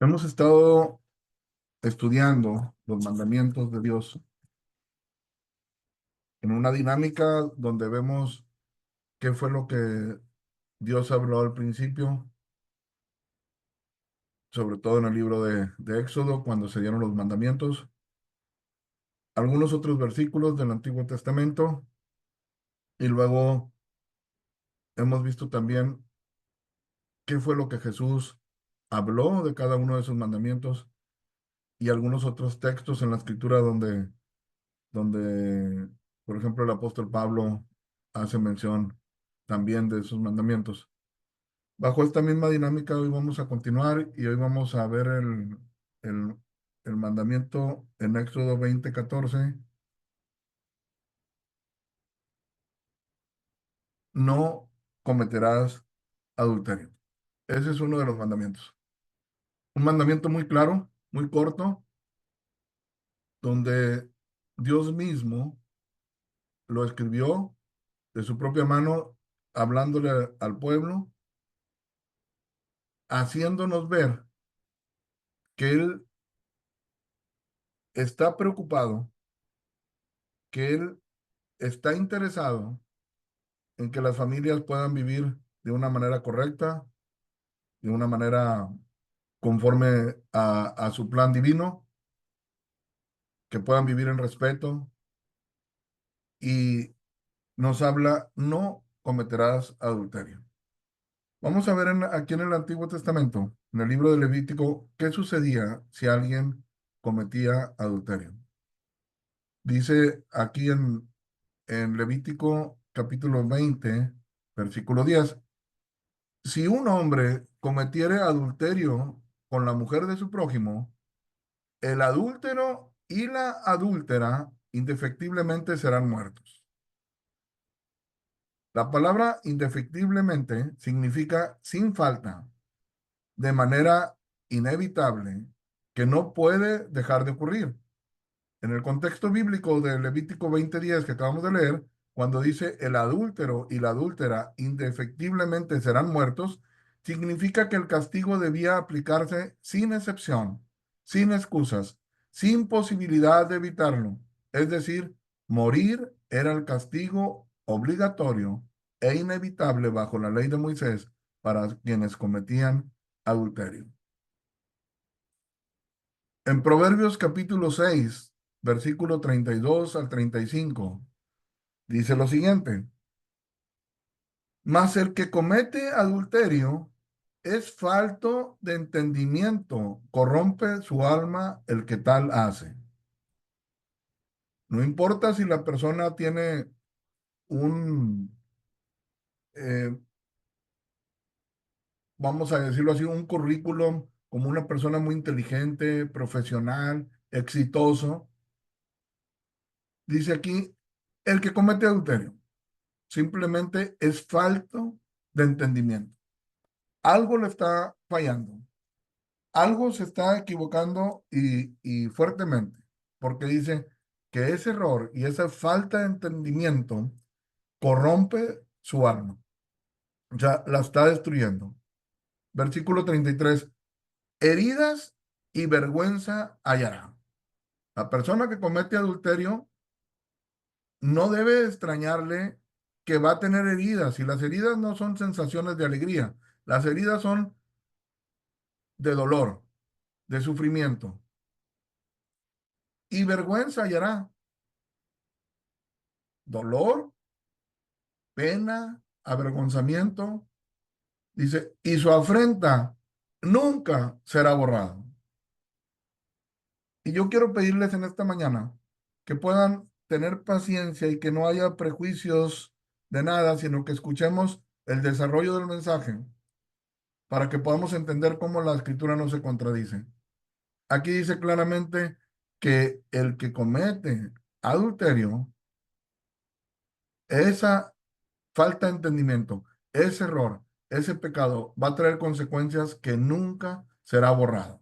Hemos estado estudiando los mandamientos de Dios en una dinámica donde vemos qué fue lo que Dios habló al principio, sobre todo en el libro de Éxodo, cuando se dieron los mandamientos, algunos otros versículos del Antiguo Testamento, y luego hemos visto también qué fue lo que Jesús habló de cada uno de esos mandamientos y algunos otros textos en la Escritura donde, por ejemplo, el apóstol Pablo hace mención también de esos mandamientos. Bajo esta misma dinámica, hoy vamos a continuar y hoy vamos a ver el, el mandamiento en Éxodo 20:14. No cometerás adulterio. Ese es uno de los mandamientos. Un mandamiento muy claro, muy corto, donde Dios mismo lo escribió de su propia mano, hablándole al pueblo, haciéndonos ver que Él está preocupado, que Él está interesado en que las familias puedan vivir de una manera correcta, de una manera conforme a su plan divino, que puedan vivir en respeto y nos habla, no cometerás adulterio. Vamos a ver aquí en el Antiguo Testamento, en el libro de Levítico, qué sucedía si alguien cometía adulterio. Dice aquí en Levítico capítulo 20, versículo 10, si un hombre cometiere adulterio con la mujer de su prójimo, el adúltero y la adúltera indefectiblemente serán muertos. La palabra indefectiblemente significa sin falta, de manera inevitable, que no puede dejar de ocurrir. En el contexto bíblico de Levítico 20:10 que acabamos de leer, cuando dice el adúltero y la adúltera indefectiblemente serán muertos, significa que el castigo debía aplicarse sin excepción, sin excusas, sin posibilidad de evitarlo. Es decir, morir era el castigo obligatorio e inevitable bajo la ley de Moisés para quienes cometían adulterio. En Proverbios capítulo 6, versículo 32 al 35, dice lo siguiente: mas el que comete adulterio es falto de entendimiento, corrompe su alma el que tal hace. No importa si la persona tiene un, eh, vamos a decirlo así, un currículum como una persona muy inteligente, profesional, exitoso. Dice aquí, el que comete adulterio simplemente es falto de entendimiento. Algo le está fallando, algo se está equivocando y fuertemente, porque dice que ese error y esa falta de entendimiento corrompe su alma, o sea, la está destruyendo. Versículo 33, heridas y vergüenza hallará. La persona que comete adulterio no debe extrañarle que va a tener heridas, y las heridas no son sensaciones de alegría, las heridas son de dolor, de sufrimiento. Y vergüenza hallará, dolor, pena, avergonzamiento. Dice, y su afrenta nunca será borrada. Y yo quiero pedirles en esta mañana que puedan tener paciencia y que no haya prejuicios de nada, sino que escuchemos el desarrollo del mensaje para que podamos entender cómo la escritura no se contradice. Aquí dice claramente que el que comete adulterio, esa falta de entendimiento, ese error, ese pecado va a traer consecuencias que nunca será borrado.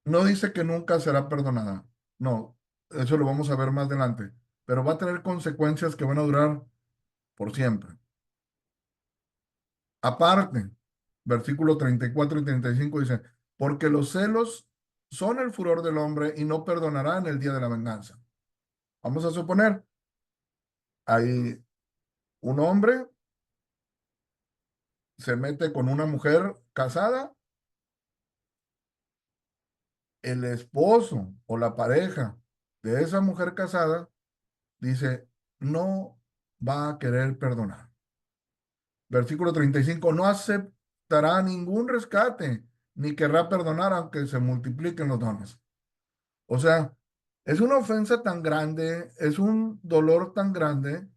No dice que nunca será perdonada. No, eso lo vamos a ver más adelante. Pero va a traer consecuencias que van a durar por siempre. Aparte, versículo 34 y 35 dice, porque los celos son el furor del hombre y no perdonará en el día de la venganza. Vamos a suponer, hay un hombre, se mete con una mujer casada, el esposo o la pareja de esa mujer casada dice, no va a querer perdonar. Versículo 35, no aceptará ningún rescate, ni querrá perdonar aunque se multipliquen los dones. O sea, es una ofensa tan grande, es un dolor tan grande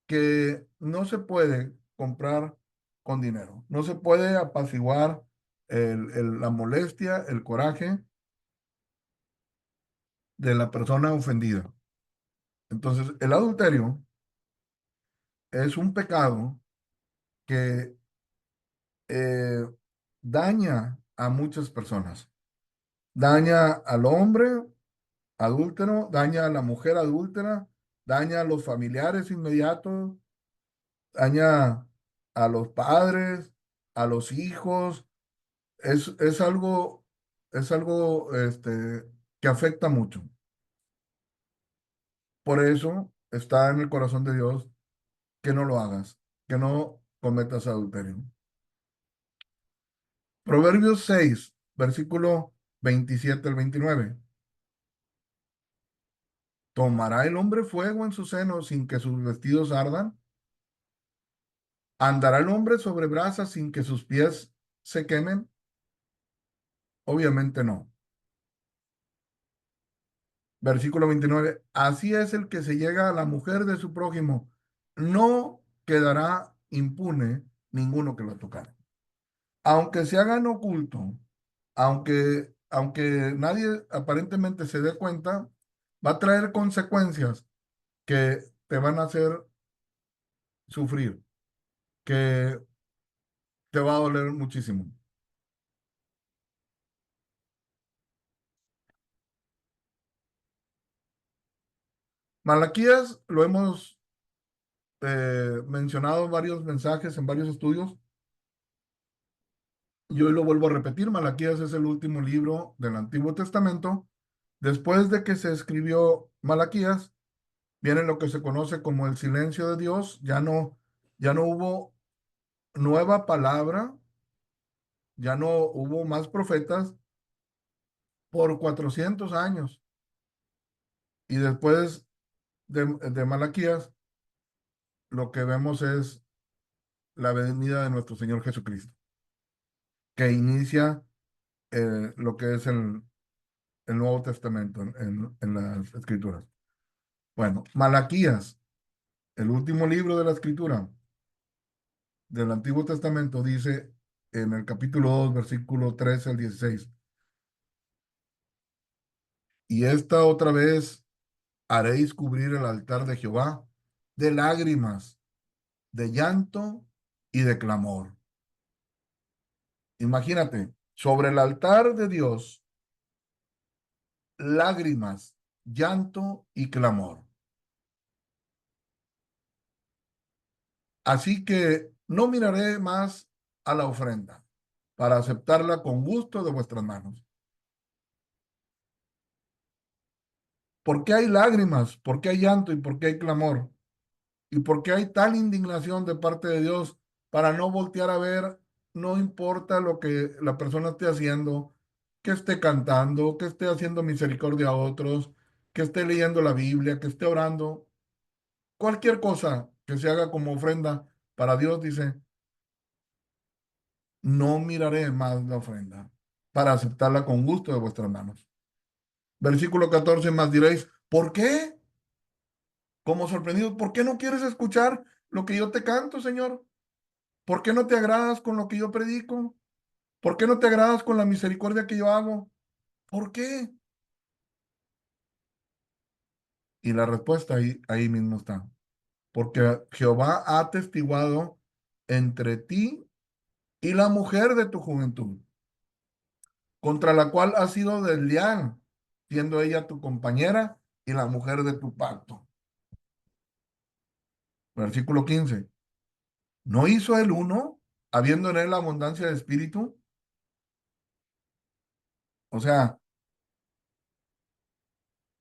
que no se puede comprar con dinero. No se puede apaciguar la molestia, el coraje de la persona ofendida. Entonces, el adulterio es un pecado que eh, daña a muchas personas. Daña al hombre adúltero, daña a la mujer adúltera, daña a los familiares inmediatos, daña a los padres, a los hijos. Es algo, es algo que afecta mucho. Por eso está en el corazón de Dios que no lo hagas, que no cometas adulterio. Proverbios 6, versículo 27 al 29. ¿Tomará el hombre fuego en su seno sin que sus vestidos ardan? ¿Andará el hombre sobre brasas sin que sus pies se quemen? Obviamente no. Versículo 29. Así es el que se llega a la mujer de su prójimo. No quedará impune ninguno que lo tocara. Aunque se haga en oculto, aunque nadie aparentemente se dé cuenta, va a traer consecuencias que te van a hacer sufrir, que te va a doler muchísimo. Malaquías lo hemos mencionado en varios mensajes, en varios estudios, y hoy lo vuelvo a repetir. Malaquías es el último libro del Antiguo Testamento. Después de que se escribió Malaquías, viene lo que se conoce como el silencio de Dios. Ya no hubo nueva palabra, ya no hubo más profetas por 400 años. Y después de Malaquías, lo que vemos es la venida de nuestro Señor Jesucristo, que inicia lo que es el Nuevo Testamento en las Escrituras. Bueno, Malaquías, el último libro de la Escritura del Antiguo Testamento, dice en el capítulo 2 versículo 13 al 16, y esta otra vez haréis cubrir el altar de Jehová de lágrimas, de llanto y de clamor. Imagínate, sobre el altar de Dios, lágrimas, llanto y clamor. Así que no miraré más a la ofrenda para aceptarla con gusto de vuestras manos. ¿Por qué hay lágrimas? ¿Por qué hay llanto y por qué hay clamor? ¿Y por qué hay tal indignación de parte de Dios para no voltear a ver? No importa lo que la persona esté haciendo, que esté cantando, que esté haciendo misericordia a otros, que esté leyendo la Biblia, que esté orando, cualquier cosa que se haga como ofrenda para Dios, dice, no miraré más la ofrenda para aceptarla con gusto de vuestras manos. Versículo 14 más diréis, ¿por qué? Como sorprendido, ¿por qué no quieres escuchar lo que yo te canto, Señor? ¿Por qué no te agradas con lo que yo predico? ¿Por qué no te agradas con la misericordia que yo hago? ¿Por qué? Y la respuesta ahí mismo está. Porque Jehová ha atestiguado entre ti y la mujer de tu juventud, contra la cual has sido desleal, siendo ella tu compañera y la mujer de tu pacto. Versículo 15. ¿No hizo el uno habiendo en él abundancia de espíritu. O sea,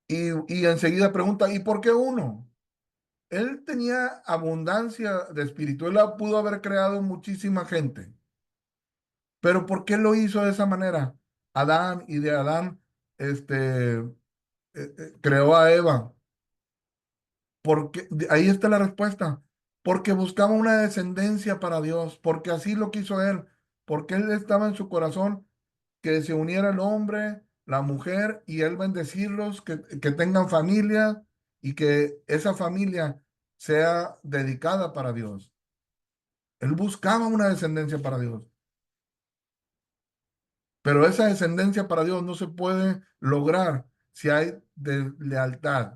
y enseguida pregunta, ¿y por qué uno? Él tenía abundancia de espíritu, él pudo haber creado muchísima gente, pero ¿por qué lo hizo de esa manera? Adán, y de Adán, creó a Eva. Porque ahí está la respuesta. Porque buscaba una descendencia para Dios, porque así lo quiso él, porque él estaba en su corazón que se uniera el hombre, la mujer y él bendecirlos, que tengan familia y que esa familia sea dedicada para Dios. Él buscaba una descendencia para Dios, pero esa descendencia para Dios no se puede lograr si hay lealtad,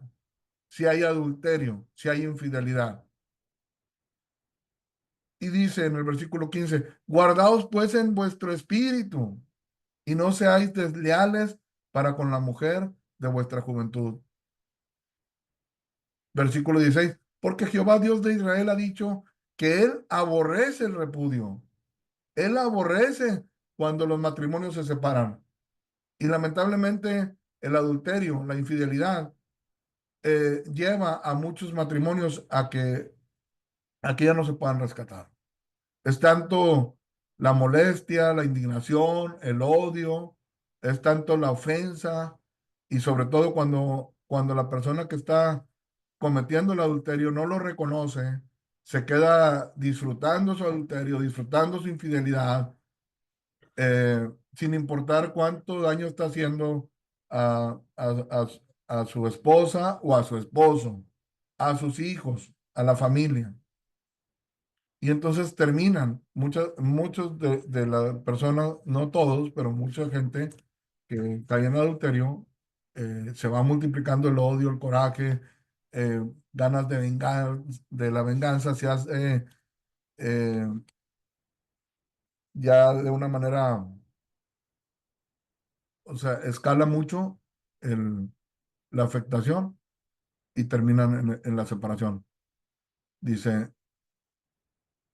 si hay adulterio, si hay infidelidad. Y dice en el versículo 15, guardaos pues en vuestro espíritu y no seáis desleales para con la mujer de vuestra juventud. Versículo 16, porque Jehová Dios de Israel ha dicho que él aborrece el repudio. Él aborrece cuando los matrimonios se separan. Y lamentablemente el adulterio, la infidelidad, lleva a muchos matrimonios a que ya no se puedan rescatar. Es tanto la molestia, la indignación, el odio, es tanto la ofensa y sobre todo cuando la persona que está cometiendo el adulterio no lo reconoce, se queda disfrutando su adulterio, disfrutando su infidelidad, sin importar cuánto daño está haciendo a su esposa o a su esposo, a sus hijos, a la familia. Y entonces terminan, muchos de las personas, no todos, pero mucha gente que cae en adulterio, se va multiplicando el odio, el coraje, eh, ganas de vengar, de la venganza, se hace eh, ya de una manera, o sea, escala mucho el, la afectación y terminan en la separación. Dice,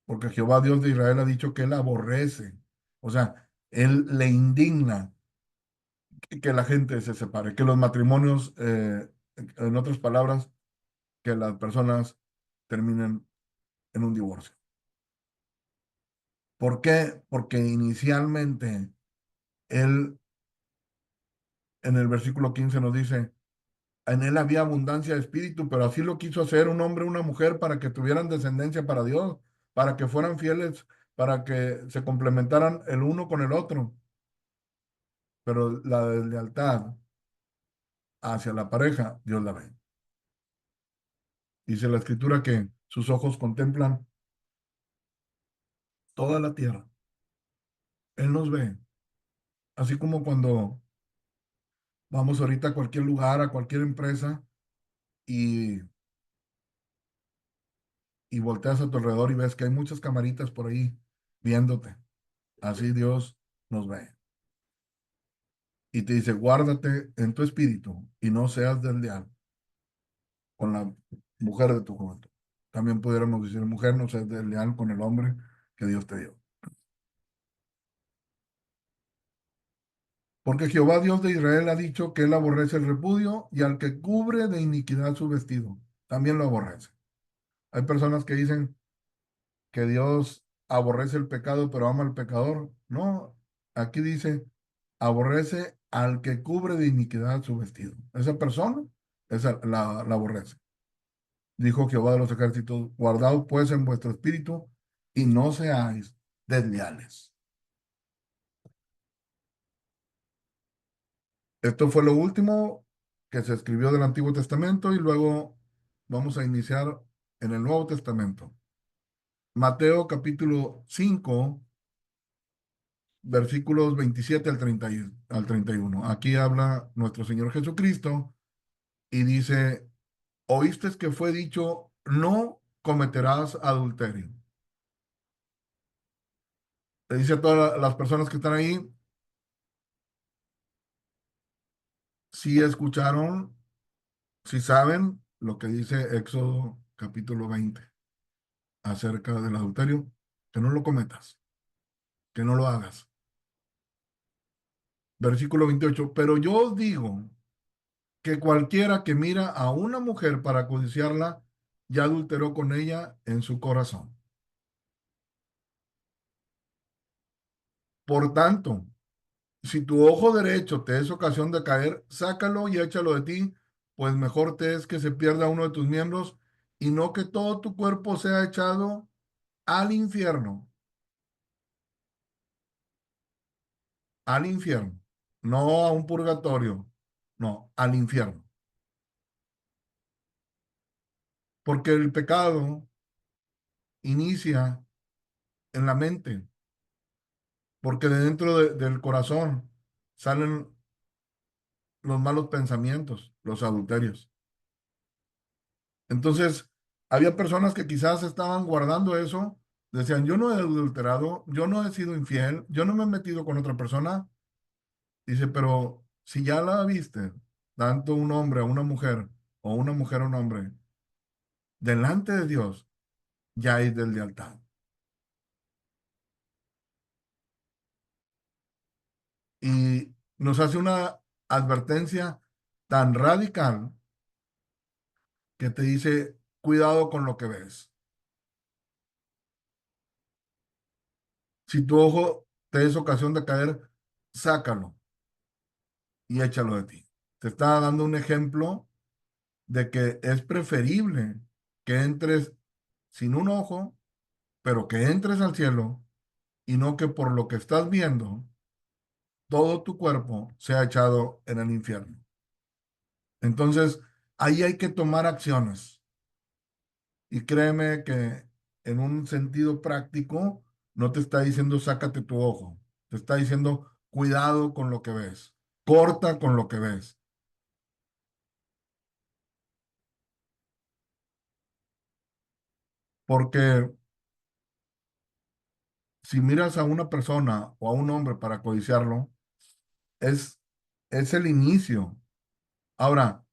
porque Jehová Dios de Israel ha dicho que él aborrece, o sea, él le indigna que la gente se separe, que los matrimonios, en otras palabras, que las personas terminen en un divorcio. ¿Por qué? Porque inicialmente él, en el versículo 15 nos dice, en él había abundancia de espíritu, pero así lo quiso hacer un hombre y una mujer para que tuvieran descendencia para Dios, para que fueran fieles, para que se complementaran el uno con el otro. Pero la deslealtad hacia la pareja, Dios la ve. Dice la escritura que sus ojos contemplan toda la tierra. Él nos ve, así como cuando vamos ahorita a cualquier lugar, a cualquier empresa y, y volteas a tu alrededor y ves que hay muchas camaritas por ahí viéndote. Así Dios nos ve. Y te dice, guárdate en tu espíritu y no seas desleal con la mujer de tu juventud. También pudiéramos decir, mujer, no seas desleal con el hombre que Dios te dio. Porque Jehová Dios de Israel ha dicho que él aborrece el repudio y al que cubre de iniquidad su vestido, también lo aborrece. Hay personas que dicen que Dios aborrece el pecado, pero ama al pecador. No, aquí dice, aborrece al que cubre de iniquidad su vestido. Esa persona la aborrece. Dijo Jehová de los ejércitos, guardaos pues en vuestro espíritu y no seáis desleales. Esto fue lo último que se escribió del Antiguo Testamento y luego vamos a iniciar en el Nuevo Testamento. Mateo capítulo 5 versículos 27 al 31. Aquí habla nuestro Señor Jesucristo y dice, oíste que fue dicho, no cometerás adulterio. Le dice a todas las personas que están ahí, si escucharon, si saben lo que dice Éxodo capítulo 20 acerca del adulterio, que no lo cometas. que no lo hagas. Versículo 28. Pero yo os digo que cualquiera que mira a una mujer para codiciarla, ya adulteró con ella en su corazón. Por tanto, si tu ojo derecho te es ocasión de caer, sácalo y échalo de ti, pues mejor te es que se pierda uno de tus miembros y no que todo tu cuerpo sea echado al infierno, al infierno, no a un purgatorio, no, al infierno. Porque el pecado inicia en la mente, porque de dentro del corazón salen los malos pensamientos, los adulterios. Entonces, había personas que quizás estaban guardando eso, decían, yo no he adulterado, yo no he sido infiel, yo no me he metido con otra persona. Dice, pero si ya la viste, tanto un hombre a una mujer o una mujer a un hombre, delante de Dios ya hay de lealtad. Y nos hace una advertencia tan radical que te dice, cuidado con lo que ves. Si tu ojo te es ocasión de caer, sácalo y échalo de ti. Te está dando un ejemplo de que es preferible que entres sin un ojo, pero que entres al cielo y no que por lo que estás viendo, todo tu cuerpo sea echado en el infierno. Entonces, ahí hay que tomar acciones. Y créeme que en un sentido práctico, no te está diciendo sácate tu ojo, te está diciendo cuidado con lo que ves, corta con lo que ves, porque si miras a una persona o a un hombre para codiciarlo, es, es el inicio. Ahora,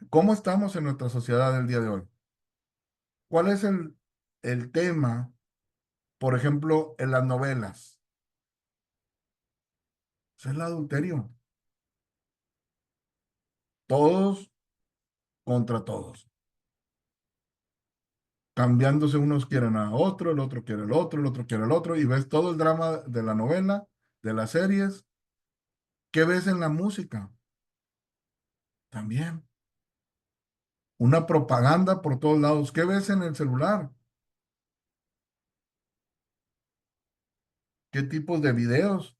¿cómo estamos en nuestra sociedad el día de hoy? ¿Cuál es el tema, por ejemplo, en las novelas? Es el adulterio. Todos contra todos. Cambiándose, unos quieren a otro, el otro quiere el otro, el otro quiere el otro, y ves todo el drama de la novela, de las series. ¿Qué ves en la música? También. Una propaganda por todos lados. ¿Qué ves en el celular? ¿Qué tipos de videos?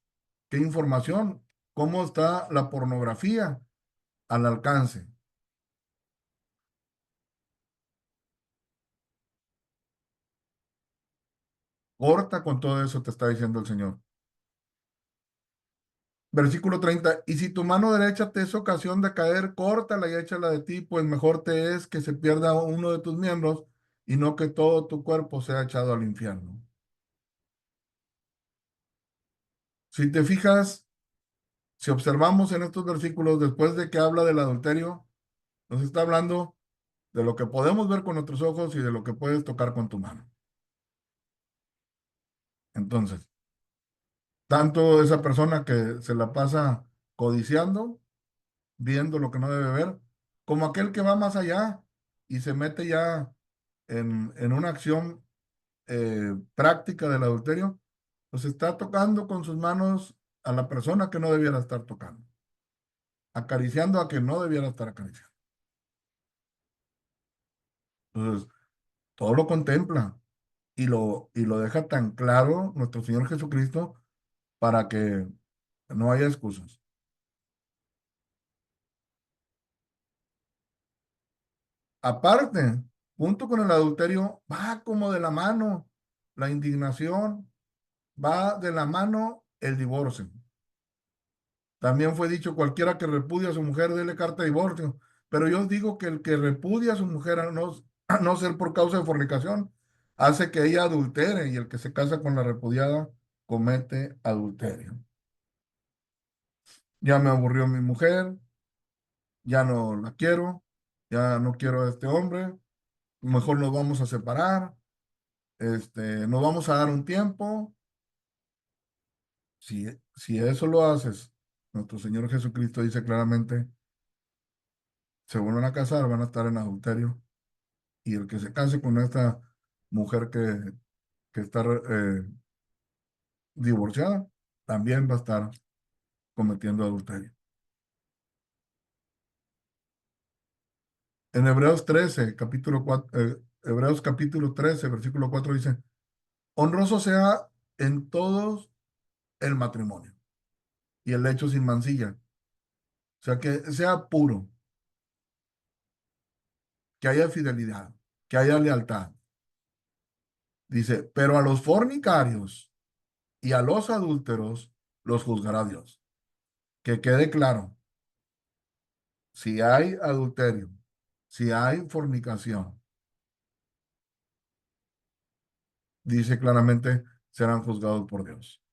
¿Qué información? ¿Cómo está la pornografía al alcance? Corta con todo eso, te está diciendo el Señor. Versículo 30. Y si tu mano derecha te es ocasión de caer, córtala y échala de ti, pues mejor te es que se pierda uno de tus miembros y no que todo tu cuerpo sea echado al infierno. Si te fijas, si observamos en estos versículos, después de que habla del adulterio, nos está hablando de lo que podemos ver con nuestros ojos y de lo que puedes tocar con tu mano. Entonces, tanto esa persona que se la pasa codiciando, viendo lo que no debe ver, como aquel que va más allá y se mete ya en una acción práctica del adulterio, pues está tocando con sus manos a la persona que no debiera estar tocando, acariciando a quien no debiera estar acariciando. Entonces, todo lo contempla y lo deja tan claro nuestro Señor Jesucristo para que no haya excusas. Aparte, junto con el adulterio, va como de la mano la indignación, va de la mano el divorcio. También fue dicho, cualquiera que repudia a su mujer, dele carta de divorcio. Pero yo os digo que el que repudia a su mujer a no ser por causa de fornicación, hace que ella adultere y el que se casa con la repudiada comete adulterio. Ya me aburrió mi mujer, ya no la quiero, ya no quiero a este hombre, mejor nos vamos a separar, nos vamos a dar un tiempo Si eso lo haces, nuestro Señor Jesucristo dice claramente, se vuelven a casar, van a estar en adulterio. Y el que se case con esta mujer que está divorciada, también va a estar cometiendo adulterio. En Hebreos 13 capítulo 4, Hebreos capítulo 13 versículo 4 dice, honroso sea en todos el matrimonio y el lecho sin mancilla. O sea, que sea puro, que haya fidelidad, que haya lealtad. Dice, pero a los fornicarios y a los adúlteros los juzgará Dios. Que quede claro, si hay adulterio, si hay fornicación, dice claramente, serán juzgados por Dios.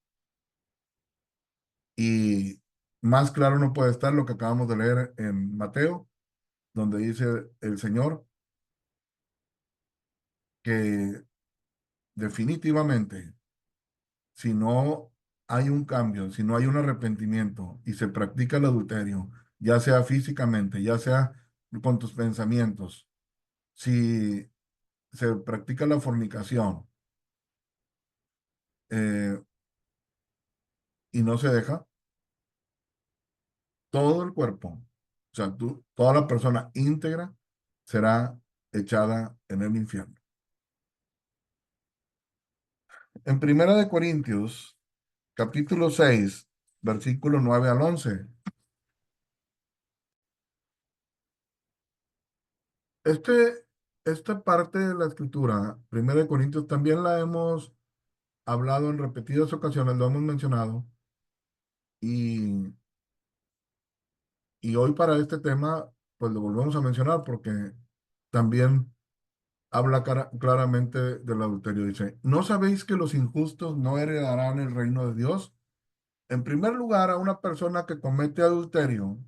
Y más claro no puede estar lo que acabamos de leer en Mateo, donde dice el Señor que definitivamente, si no hay un cambio, si no hay un arrepentimiento y se practica el adulterio, ya sea físicamente, ya sea con tus pensamientos, si se practica la fornicación eh, y no se deja, todo el cuerpo, o sea, toda la persona íntegra será echada en el infierno. En Primera de Corintios, capítulo 6 versículo 9 al 11. Este, esta parte de la escritura, Primera de Corintios, también la hemos hablado en repetidas ocasiones, lo hemos mencionado, y, y hoy para este tema, pues lo volvemos a mencionar porque también habla claramente del adulterio. Dice, ¿no sabéis que los injustos no heredarán el reino de Dios? En primer lugar, a una persona que comete adulterio,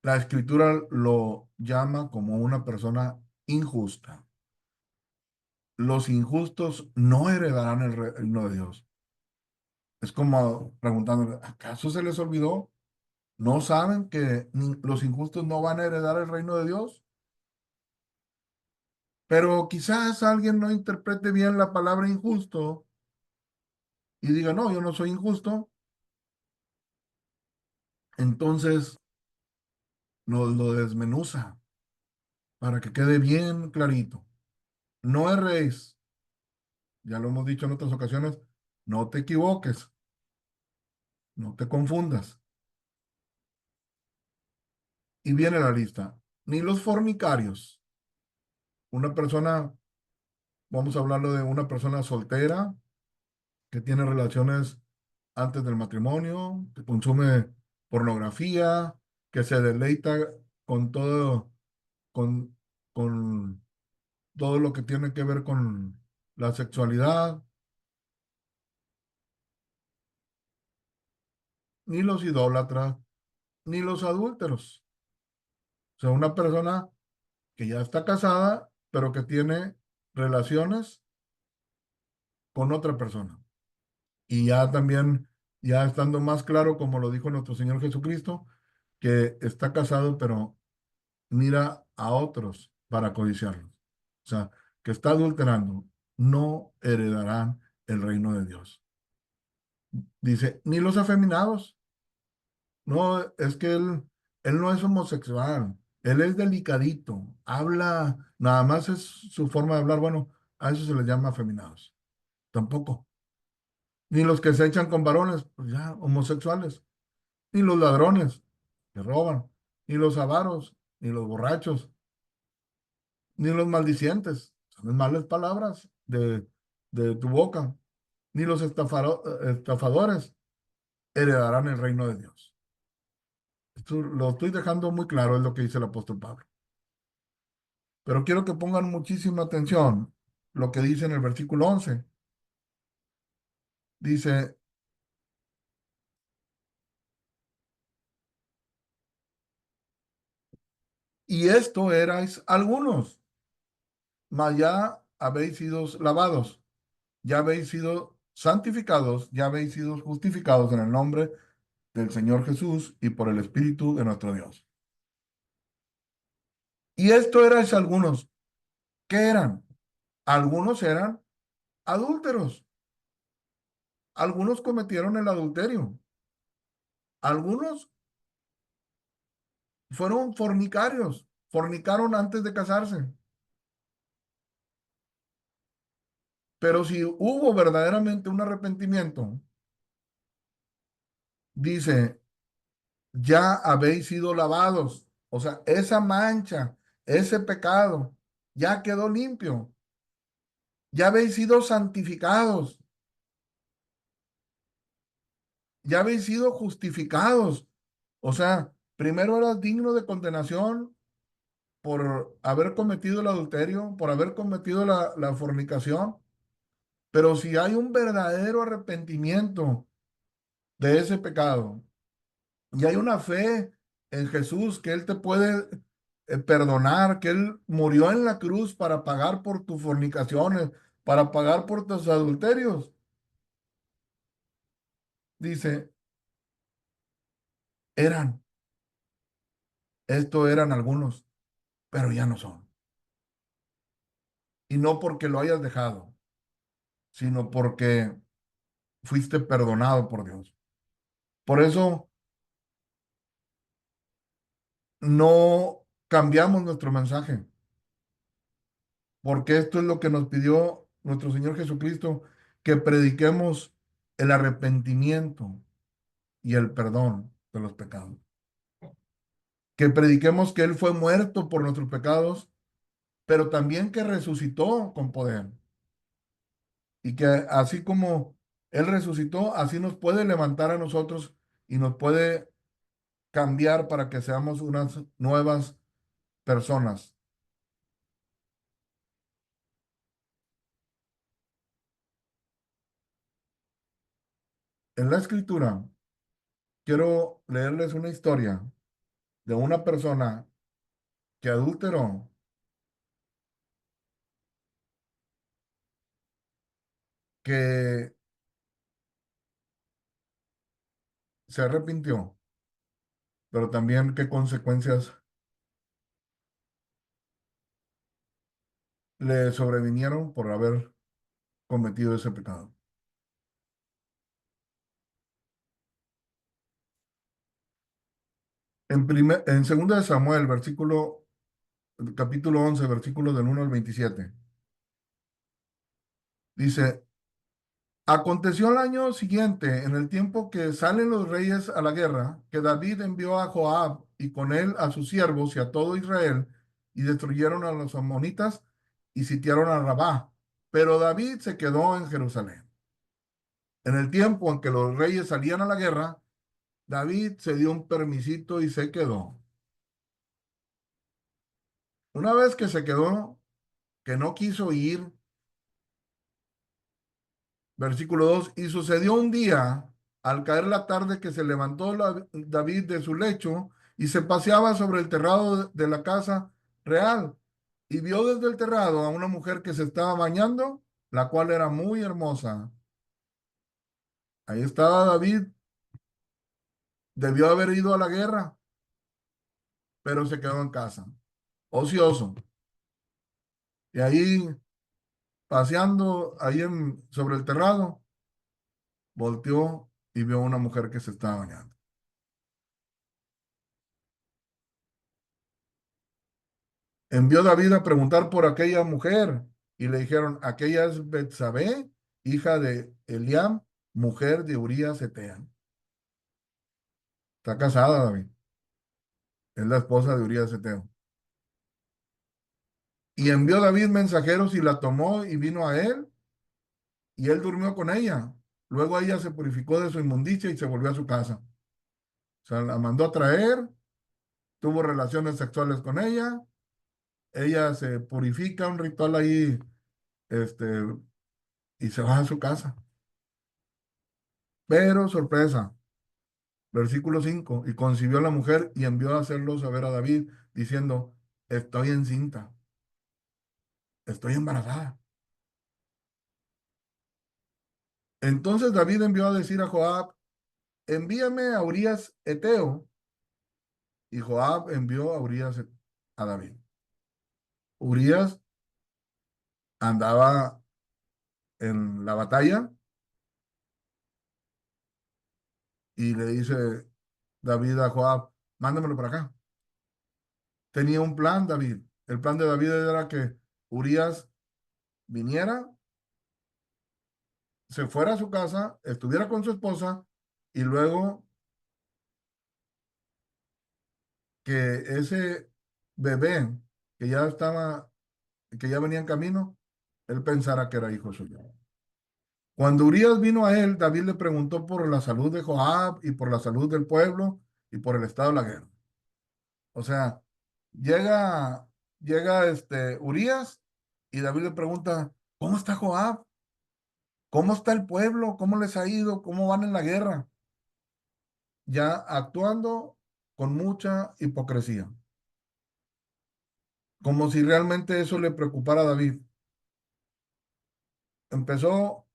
la escritura lo llama como una persona injusta. Los injustos no heredarán el reino de Dios. Es como preguntando, ¿acaso se les olvidó? ¿No saben que los injustos no van a heredar el reino de Dios? Pero quizás alguien no interprete bien la palabra injusto y diga, no, yo no soy injusto. Entonces nos lo desmenuza para que quede bien clarito. No erréis, ya lo hemos dicho en otras ocasiones, no te equivoques, no te confundas. Y viene la lista. Ni los fornicarios. Una persona, vamos a hablarlo de una persona soltera que tiene relaciones antes del matrimonio, que consume pornografía, que se deleita con todo, con, con todo lo que tiene que ver con la sexualidad, ni los idólatras, ni los adúlteros. O sea, una persona que ya está casada, pero que tiene relaciones con otra persona. Y ya también, ya estando más claro, como lo dijo nuestro Señor Jesucristo, que está casado, pero mira a otros para codiciarlos. O sea, que está adulterando, no heredarán el reino de Dios. Dice, ni los afeminados. No, es que él no es homosexual, él es delicadito, habla, nada más es su forma de hablar, bueno, a eso se les llama afeminados. Tampoco. Ni los que se echan con varones, pues ya, homosexuales. Ni los ladrones que roban, ni los avaros, ni los borrachos, ni los maldicientes. Son las malas palabras de tu boca. Ni los estafadores heredarán el reino de Dios. Esto lo estoy dejando muy claro, es lo que dice el apóstol Pablo. Pero quiero que pongan muchísima atención lo que dice en el versículo 11. Dice, y esto erais algunos, mas ya habéis sido lavados, ya habéis sido santificados, ya habéis sido justificados en el nombre del Señor Jesús y por el Espíritu de nuestro Dios. Y esto erais algunos. ¿Qué eran? Algunos eran adúlteros. Algunos cometieron el adulterio. Algunos fueron fornicarios. Fornicaron antes de casarse. Pero si hubo verdaderamente un arrepentimiento, dice, ya habéis sido lavados. O sea, esa mancha, ese pecado, ya quedó limpio. Ya habéis sido santificados. Ya habéis sido justificados. O sea, primero eras digno de condenación por haber cometido el adulterio, por haber cometido la fornicación. Pero si hay un verdadero arrepentimiento de ese pecado y hay una fe en Jesús que Él te puede perdonar, que Él murió en la cruz para pagar por tus fornicaciones, para pagar por tus adulterios, dice, eran, esto eran algunos, pero ya no son. Y no porque lo hayas dejado, sino porque fuiste perdonado por Dios. Por eso no cambiamos nuestro mensaje, porque esto es lo que nos pidió nuestro Señor Jesucristo, que prediquemos el arrepentimiento y el perdón de los pecados. Que prediquemos que Él fue muerto por nuestros pecados, pero también que resucitó con poder. Y que así como Él resucitó, así nos puede levantar a nosotros y nos puede cambiar para que seamos unas nuevas personas. En la escritura, quiero leerles una historia de una persona que adulteró, que se arrepintió, pero también qué consecuencias le sobrevinieron por haber cometido ese pecado. En 2 de Samuel, capítulo 11, versículo del 1 al 27, dice, aconteció el año siguiente, en el tiempo que salen los reyes a la guerra, que David envió a Joab y con él a sus siervos y a todo Israel, y destruyeron a los amonitas y sitiaron a Rabá. Pero David se quedó en Jerusalén. En el tiempo en que los reyes salían a la guerra, David se dio un permisito y se quedó. Una vez que se quedó, que no quiso ir, versículo 2, y sucedió un día, al caer la tarde, que se levantó David de su lecho y se paseaba sobre el terrado de la casa real y vio desde el terrado a una mujer que se estaba bañando, la cual era muy hermosa. Ahí estaba David, debió haber ido a la guerra, pero se quedó en casa, ocioso. Y ahí, paseando ahí sobre el terrado, volteó y vio a una mujer que se estaba bañando. Envió David a preguntar por aquella mujer y le dijeron, aquella es Betsabé, hija de Eliam, mujer de Urías Eteam. Está casada, David. Es la esposa de Urías Eteam. Y envió David mensajeros y la tomó y vino a él y él durmió con ella. Luego ella se purificó de su inmundicia y se volvió a su casa. O sea, la mandó a traer, tuvo relaciones sexuales con ella se purifica, un ritual ahí, este, y se va a su casa. Pero sorpresa, versículo 5 y concibió a la mujer y envió a hacerlo saber a David, diciendo, estoy encinta, estoy embarazada. Entonces David envió a decir a Joab, envíame a Urías Eteo. Y Joab envió a Urías a David. Urías andaba en la batalla y le dice David a Joab, mándamelo para acá. Tenía un plan, David. El plan de David era que Urías viniera, se fuera a su casa, estuviera con su esposa y luego que ese bebé que ya estaba, que ya venía en camino, él pensara que era hijo suyo. Cuando Urías vino a él, David le preguntó por la salud de Joab y por la salud del pueblo y por el estado de la guerra. O sea, llega, llega Urías y David le pregunta, ¿cómo está Joab? ¿Cómo está el pueblo? ¿Cómo les ha ido? ¿Cómo van en la guerra? Ya actuando con mucha hipocresía, como si realmente eso le preocupara a David. Empezó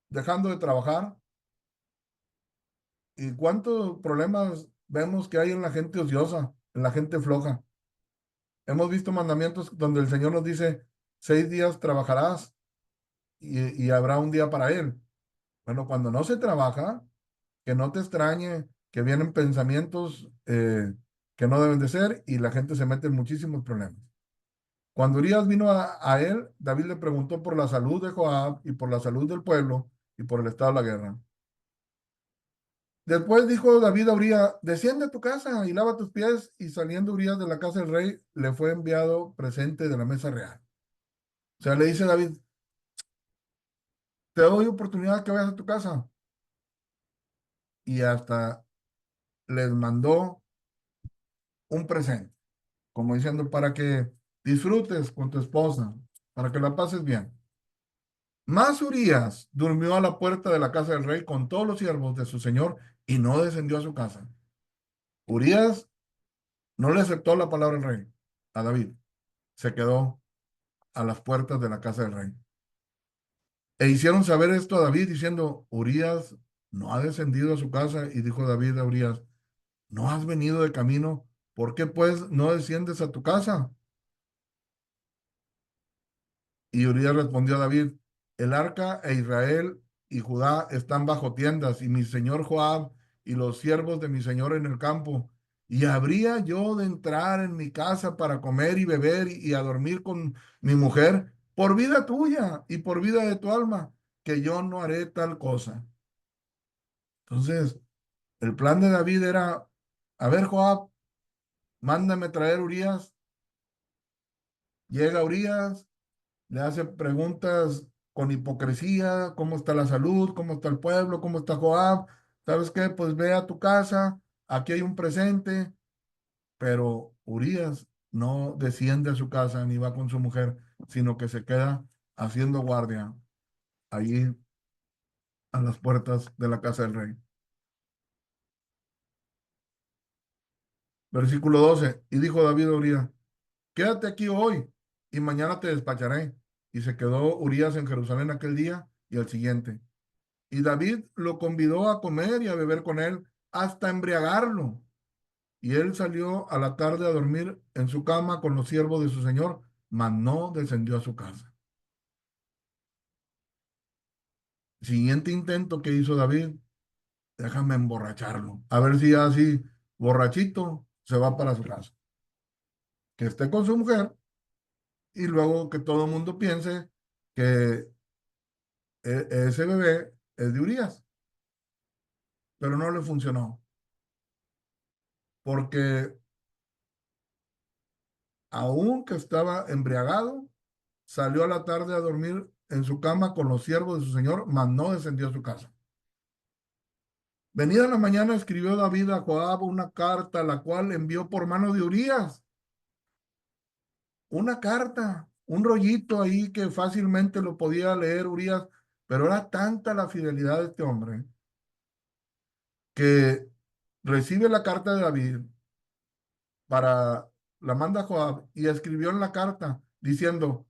dejando de trabajar y cuántos problemas vemos que hay en la gente ociosa, en la gente floja. Hemos visto mandamientos donde el Señor nos dice, 6 días trabajarás y habrá un día para Él. Bueno, cuando no se trabaja, que no te extrañe que vienen pensamientos que no deben de ser y la gente se mete en muchísimos problemas. Cuando Urias vino a él, David le preguntó por la salud de Joab y por la salud del pueblo y por el estado de la guerra. Después dijo David a Urías, desciende a tu casa y lava tus pies. Y saliendo Urías de la casa del rey, le fue enviado presente de la mesa real. O sea, le dice David, te doy oportunidad que vayas a tu casa. Y hasta les mandó un presente, como diciendo, para que disfrutes con tu esposa, para que la pases bien. Mas Urías durmió a la puerta de la casa del rey con todos los siervos de su señor y no descendió a su casa. Urías no le aceptó la palabra del rey, a David. Se quedó a las puertas de la casa del rey. E hicieron saber esto a David diciendo, Urías no ha descendido a su casa. Y dijo David a Urías, ¿no has venido de camino? ¿Por qué pues no desciendes a tu casa? Y Urías respondió a David, el arca e Israel y Judá están bajo tiendas, y mi señor Joab y los siervos de mi señor en el campo. ¿Y habría yo de entrar en mi casa para comer y beber y a dormir con mi mujer? Por vida tuya y por vida de tu alma, que yo no haré tal cosa. Entonces, el plan de David era, a ver, Joab, mándame traer Urías. Llega Urías, le hace preguntas con hipocresía, ¿cómo está la salud? ¿Cómo está el pueblo? ¿Cómo está Joab? ¿Sabes qué? Pues ve a tu casa, aquí hay un presente, pero Urías no desciende a su casa ni va con su mujer, sino que se queda haciendo guardia allí a las puertas de la casa del rey. Versículo 12. Y dijo David a Urías, quédate aquí hoy y mañana te despacharé. Y se quedó Urías en Jerusalén aquel día y el siguiente. Y David lo convidó a comer y a beber con él hasta embriagarlo. Y él salió a la tarde a dormir en su cama con los siervos de su señor, mas no descendió a su casa. Siguiente intento que hizo David, déjame emborracharlo. A ver si así, borrachito, se va para su casa. Que esté con su mujer y luego que todo el mundo piense que ese bebé es de Urías. Pero no le funcionó, porque aunque estaba embriagado, salió a la tarde a dormir en su cama con los siervos de su señor, mas no descendió a su casa. Venida la mañana, escribió David a Joab una carta, la cual envió por mano de Urías. Una carta, un rollito ahí que fácilmente lo podía leer Urías, pero era tanta la fidelidad de este hombre que recibe la carta de David para la manda a Joab y escribió en la carta diciendo,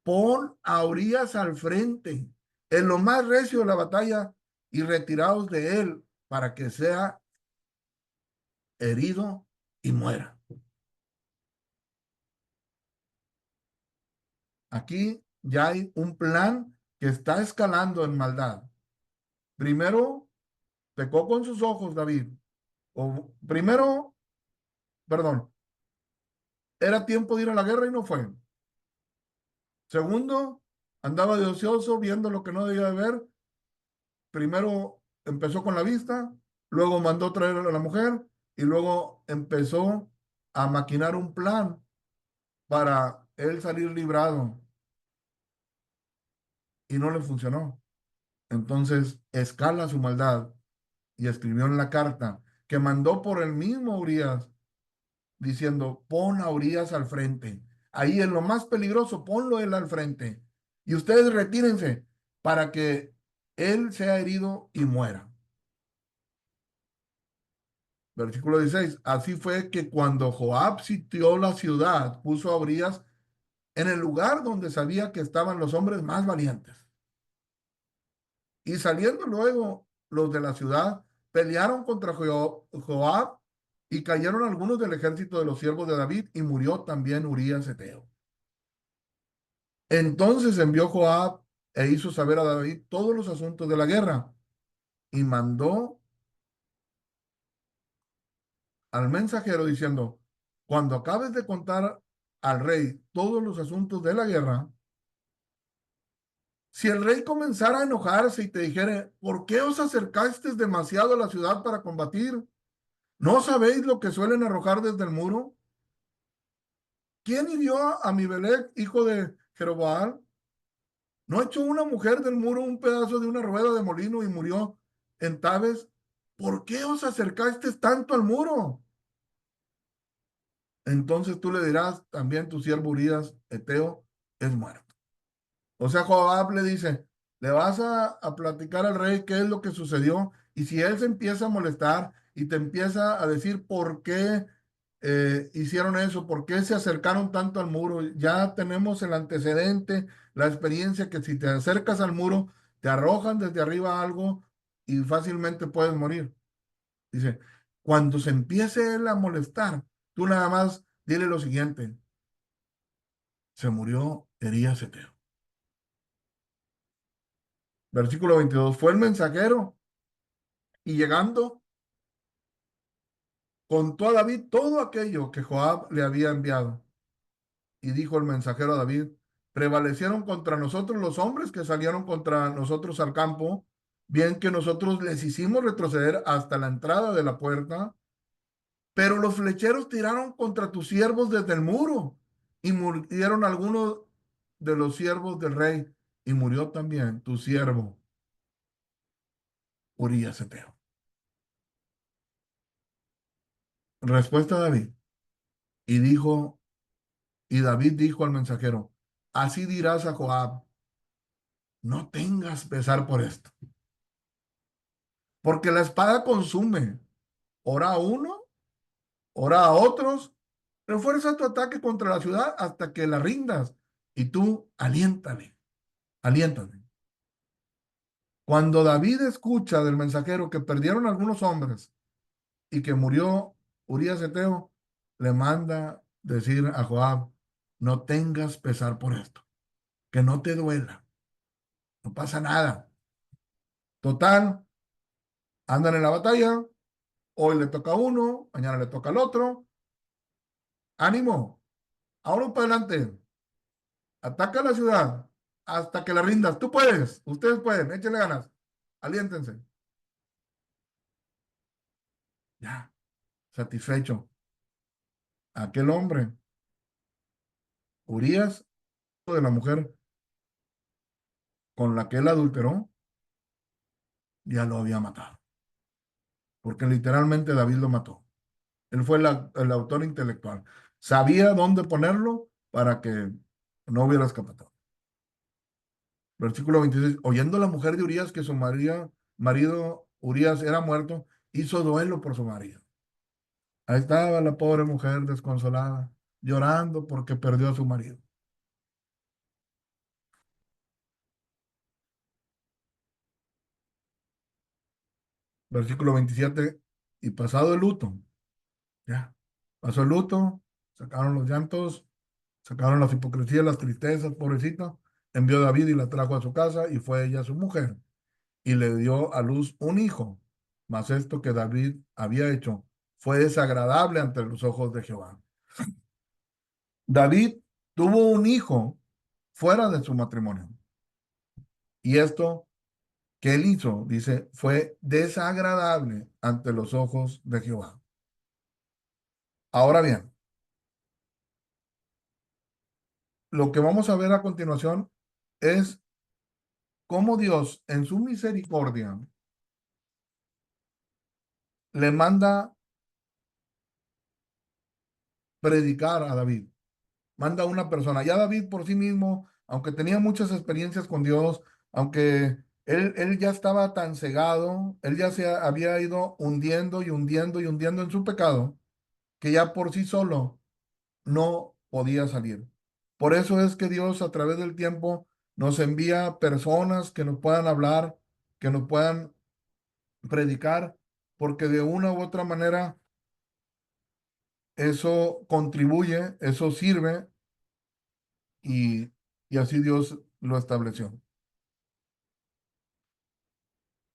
pon a Urías al frente, en lo más recio de la batalla y retiraos de él para que sea herido y muera. Aquí ya hay un plan que está escalando en maldad. Primero, pecó con sus ojos David. O primero, perdón, era tiempo de ir a la guerra y no fue. Segundo, andaba de ocioso viendo lo que no debía de ver. Primero empezó con la vista, luego mandó traer a la mujer y luego empezó a maquinar un plan para él salir librado y no le funcionó. Entonces escala su maldad y escribió en la carta que mandó por el mismo Urias diciendo, pon a Urias al frente. Ahí en lo más peligroso, ponlo él al frente. Y ustedes retírense para que él sea herido y muera. Versículo 16. Así fue que cuando Joab sitió la ciudad, puso a Urias en el lugar donde sabía que estaban los hombres más valientes. Y saliendo luego los de la ciudad, pelearon contra Joab y cayeron algunos del ejército de los siervos de David y murió también Urías Eteo. Entonces envió Joab e hizo saber a David todos los asuntos de la guerra y mandó al mensajero diciendo, cuando acabes de contar al rey todos los asuntos de la guerra, si el rey comenzara a enojarse y te dijere, ¿por qué os acercasteis demasiado a la ciudad para combatir? ¿No sabéis lo que suelen arrojar desde el muro? ¿Quién hirió a Amibelec, hijo de Jeroboam? ¿No echó una mujer del muro un pedazo de una rueda de molino y murió en Tabes? ¿Por qué os acercasteis tanto al muro? Entonces tú le dirás, también tu siervo Urías, Eteo, es muerto. O sea, Joab le dice, le vas a platicar al rey qué es lo que sucedió y si él se empieza a molestar y te empieza a decir por qué hicieron eso, por qué se acercaron tanto al muro, ya tenemos el antecedente, la experiencia que si te acercas al muro, te arrojan desde arriba algo y fácilmente puedes morir. Dice, cuando se empiece él a molestar, tú nada más dile lo siguiente, se murió Elías Eteo. Versículo 22. Fue el mensajero y llegando contó a David todo aquello que Joab le había enviado. Y dijo el mensajero a David, prevalecieron contra nosotros los hombres que salieron contra nosotros al campo, bien que nosotros les hicimos retroceder hasta la entrada de la puerta, pero los flecheros tiraron contra tus siervos desde el muro y murieron algunos de los siervos del rey y murió también tu siervo Urías Eteo. Respuesta de David. Y dijo, y David dijo al mensajero, así dirás a Joab, no tengas pesar por esto, porque la espada consume, ora a uno, ora a otros, refuerza tu ataque contra la ciudad hasta que la rindas, y tú aliéntale, aliéntale. Cuando David escucha del mensajero que perdieron algunos hombres y que murió Urías Eteo, le manda decir a Joab, no tengas pesar por esto, que no te duela, no pasa nada. Total, andan en la batalla, hoy le toca a uno, mañana le toca al otro. Ánimo, ahora para adelante, ataca la ciudad hasta que la rindas. Tú puedes, ustedes pueden, échenle ganas, aliéntense. Ya, satisfecho. Aquel hombre, Urías, de la mujer con la que él adulteró, ya lo había matado. Porque literalmente David lo mató. Él fue el autor intelectual. Sabía dónde ponerlo para que no hubiera escapado. Versículo 26. Oyendo la mujer de Urías que su marido Urías era muerto, hizo duelo por su marido. Ahí estaba la pobre mujer desconsolada, llorando porque perdió a su marido. Versículo 27. Y pasado el luto, ya, pasó el luto, sacaron los llantos, sacaron las hipocresías, las tristezas, pobrecito. Envió a David y la trajo a su casa y fue ella su mujer y le dio a luz un hijo. Mas esto que David había hecho fue desagradable ante los ojos de Jehová. David tuvo un hijo fuera de su matrimonio. Y esto que él hizo, dice, fue desagradable ante los ojos de Jehová. Ahora bien, lo que vamos a ver a continuación es cómo Dios, en su misericordia, le manda predicar a David. Manda a una persona. Ya David por sí mismo, aunque tenía muchas experiencias con Dios, aunque él ya estaba tan cegado, él ya se había ido hundiendo y hundiendo y hundiendo en su pecado, que ya por sí solo no podía salir. Por eso es que Dios a través del tiempo nos envía personas que nos puedan hablar, que nos puedan predicar, porque de una u otra manera eso contribuye, eso sirve y, y así Dios lo estableció.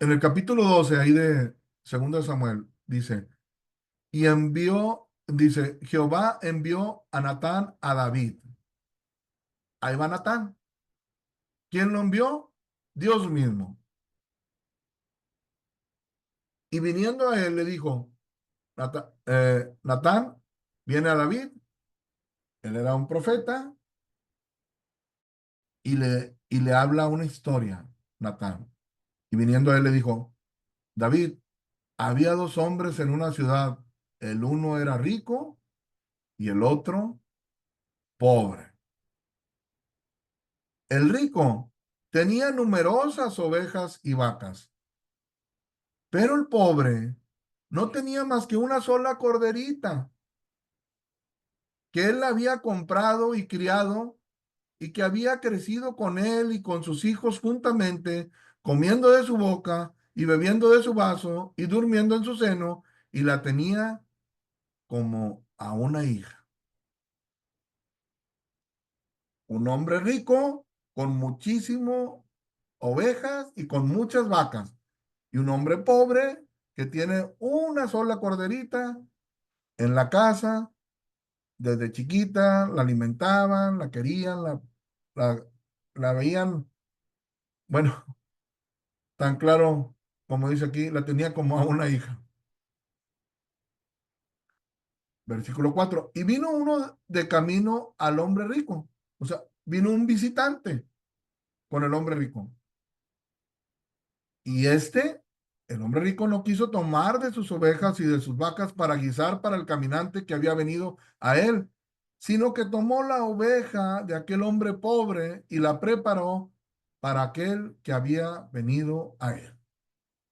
En el capítulo 12 ahí de 2 Samuel, dice, y envió, dice, Jehová envió a Natán a David. Ahí va Natán. ¿Quién lo envió? Dios mismo. Y viniendo a él le dijo, Natán, viene a David, él era un profeta, y le habla una historia, Natán. Y viniendo a él le dijo, David, había dos hombres en una ciudad, el uno era rico y el otro pobre. El rico tenía numerosas ovejas y vacas, pero el pobre no tenía más que una sola corderita que él había comprado y criado y que había crecido con él y con sus hijos juntamente, comiendo de su boca y bebiendo de su vaso y durmiendo en su seno, y la tenía como a una hija. Un hombre rico con muchísimo ovejas y con muchas vacas. Y un hombre pobre que tiene una sola corderita en la casa, desde chiquita, la alimentaban, la querían, la, la veían, bueno, tan claro como dice aquí, la tenía como a una hija. Versículo 4. Y vino uno de camino al hombre rico. O sea, vino un visitante con el hombre rico. Y el hombre rico, no quiso tomar de sus ovejas y de sus vacas para guisar para el caminante que había venido a él, sino que tomó la oveja de aquel hombre pobre y la preparó para aquel que había venido a él.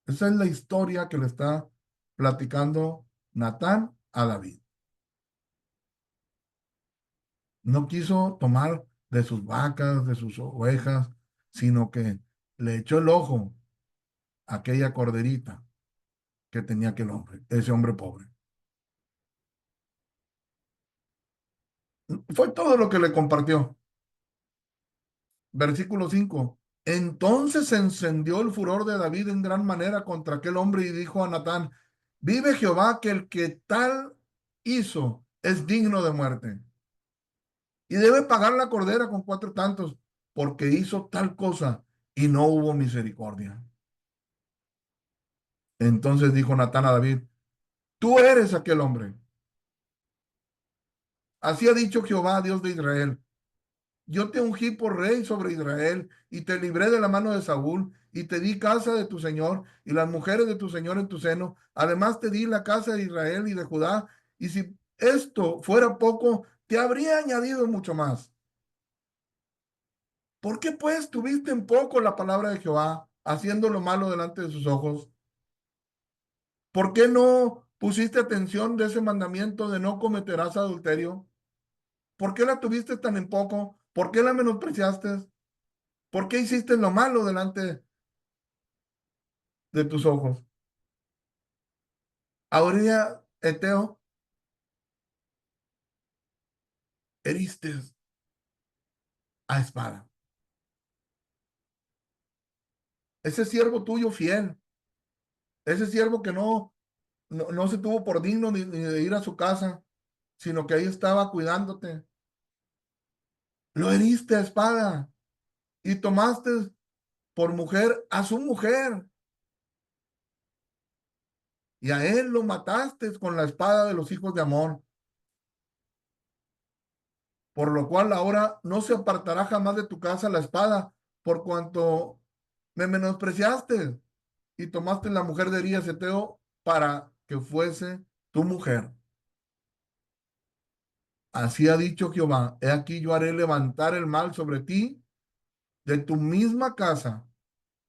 Esa es la historia que le está platicando Natán a David. No quiso tomar de sus vacas, de sus ovejas, sino que le echó el ojo a aquella corderita que tenía aquel hombre, ese hombre pobre. Fue todo lo que le compartió. Versículo 5. Entonces se encendió el furor de David en gran manera contra aquel hombre y dijo a Natán, vive Jehová que el que tal hizo es digno de muerte y debe pagar la cordera con 4 tantos porque hizo tal cosa y no hubo misericordia. Entonces dijo Natán a David, tú eres aquel hombre. Así ha dicho Jehová, Dios de Israel. Yo te ungí por rey sobre Israel y te libré de la mano de Saúl y te di casa de tu señor y las mujeres de tu señor en tu seno. Además te di la casa de Israel y de Judá. Y si esto fuera poco, te habría añadido mucho más. ¿Por qué pues tuviste en poco la palabra de Jehová, haciendo lo malo delante de sus ojos? ¿Por qué no pusiste atención de ese mandamiento de no cometerás adulterio? ¿Por qué la tuviste tan en poco? ¿Por qué la menospreciaste? ¿Por qué hiciste lo malo delante de tus ojos? A Uría Eteo heriste a espada. Ese siervo tuyo fiel, ese siervo que no se tuvo por digno ni de ir a su casa, sino que ahí estaba cuidándote. Lo heriste a espada y tomaste por mujer a su mujer y a él lo mataste con la espada de los hijos de Amón, por lo cual ahora no se apartará jamás de tu casa la espada, por cuanto me menospreciaste y tomaste la mujer de Urías Eteo para que fuese tu mujer. Así ha dicho Jehová, he aquí yo haré levantar el mal sobre ti de tu misma casa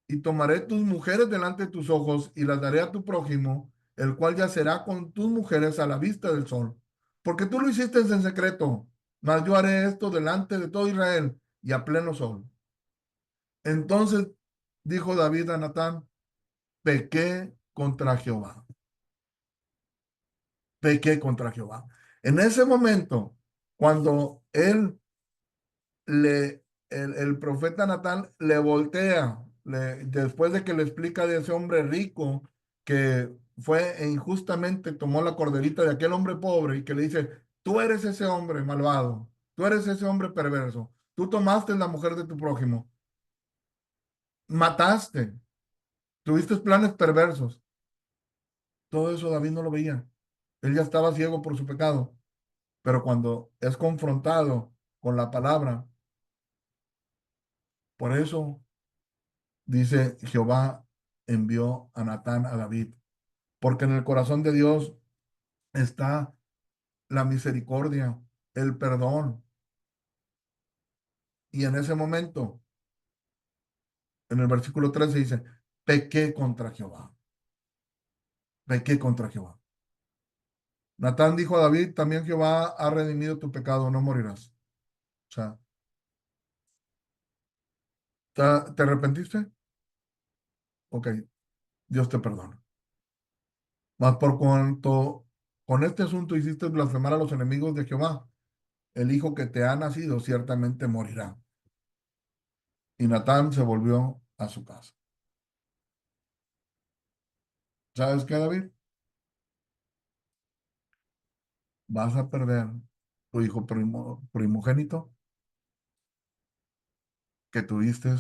y tomaré tus mujeres delante de tus ojos y las daré a tu prójimo, el cual yacerá con tus mujeres a la vista del sol. Porque tú lo hiciste en secreto, mas yo haré esto delante de todo Israel y a pleno sol. Entonces dijo David a Natán, pequé contra Jehová, pequé contra Jehová. En ese momento, cuando le, el profeta Natán le voltea, después de que le explica de ese hombre rico que fue e injustamente tomó la corderita de aquel hombre pobre y que le dice, tú eres ese hombre malvado, tú eres ese hombre perverso, tú tomaste la mujer de tu prójimo, mataste, tuviste planes perversos. Todo eso David no lo veía. Él ya estaba ciego por su pecado, pero cuando es confrontado con la palabra, por eso dice Jehová envió a Natán a David, porque en el corazón de Dios está la misericordia, el perdón. Y en ese momento, en el versículo 13 dice, pequé contra Jehová, pequé contra Jehová. Natán dijo a David, también Jehová ha redimido tu pecado, no morirás. O sea, ¿te arrepentiste? Ok, Dios te perdona. Mas por cuanto con este asunto hiciste blasfemar a los enemigos de Jehová, el hijo que te ha nacido ciertamente morirá. Y Natán se volvió a su casa. ¿Sabes qué, David? Vas a perder tu hijo primogénito que tuviste